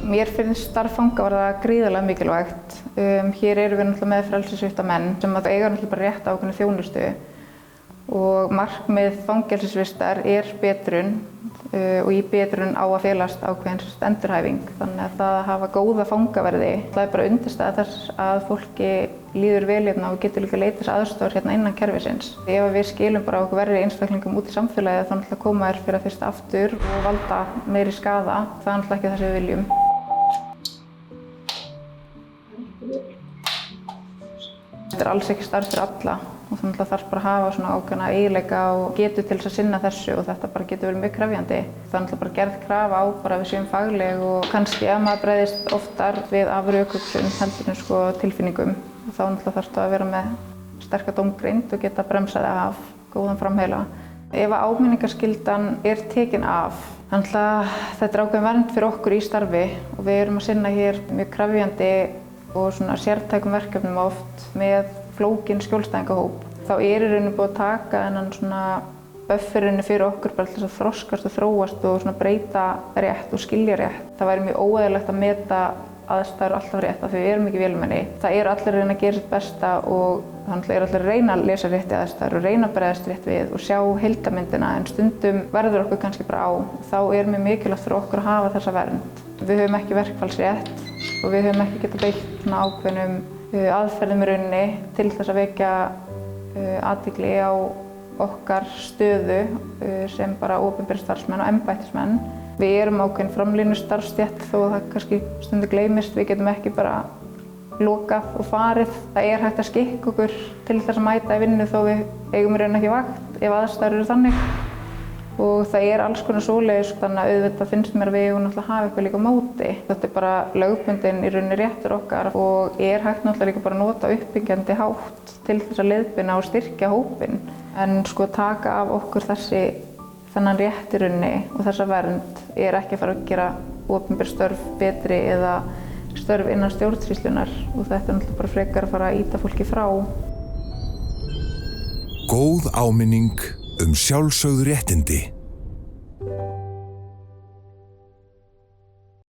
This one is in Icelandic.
Mér finnst starf fangavarða gríðarlega mikilvægt. Hér erum við náttúrulega með frelsissvipta menn sem eiga náttúrulega bara rétt á ákveðinni þjónustu og markmið fangelsisvistar betrun og í betrun á að felast ákveðin endurhæfing. Þannig að það að hafa góða fangaverði, það bara undirstaða þess að fólki líður vel hérna og getur líka leitað sér aðstoðar hérna innan kerfisins. Ef við skilum bara okkur verri einstaklingum út í samfélagið þá náttúrulega koma þær fyrir að fyrst aftur og valda meiri skaða. Það er náttúrulega ekki það sem við viljum. Þetta er alls ekki starf fyrir alla og þannig þarf bara að hafa svona ákveðna eiginleika og getu til þess að sinna þessu og þetta bara getur verið mjög krefjandi. Það er bara gerð krafa á bara að við séum fagleg og kannski að maður bregðist oftar við af rökhugsun heldur en tilfinningum. Og þá þarf það að vera með sterka dómgreind og geta bremsað af góðan framheila. Ef áminningarskyldan tekin af, þannig að þetta ákveðin vernd fyrir okkur í starfi og við erum að sinna hér mjög krefjandi og svona sértækum verkefnum oft með flókinn skjólstæðingahóp. Þá í rauninni búið að taka þennan svona bufferinu fyrir okkur bara til þess að þroskast og þróast og svona breyta rétt og skilja rétt. Það væri mjög óeðlilegt að meta aðstæður alltaf rétt af því við erum ekki vélmenni. Það allir að reyna að gera sitt besta og þannig allir að reyna að lesa rétt í aðstæður og reyna að bregðast rétt við og sjá heildarmyndina en stundum verður okkur kannski bara á. Þá mjög mikilvægt fyrir okkur að hafa þessa vernd. Við höfum ekki verkfallsrétt og við höfum ekki getað beitt svona ákveðnum aðferðum í rauninni til þess að vekja athygli á okkar stöðu sem bara opinberir starfsmenn og embættismenn. Við erum ákveðin framlínustarfsstétt þó að það kannski stundum gleymist. Við getum ekki bara lokað og farið. Það hægt að skikka okkur til þess að mæta í vinnu þó við eigum í rauninni ekki vakt ef aðstæður eru þannig. Og það alls konar svoleiðis, þannig að auðvitað finnst mér að við eigum náttúrulega að hafa eitthvað líka á móti. Þetta bara lögbundinn í rauninni réttur okkar og hægt náttúrulega líka bara að nota uppbyggjandi hátt til þess að leiðbeina og styrkja hópinn. En taka af okkur þennan rétt í rauninni og þessa vernd ekki að fara að gera opinber störf betri eða störf innan stjórnsýslunnar og þetta náttúrulega bara frekar að fara að ýta fólki frá. Góð áminning sjálfsögð réttindi.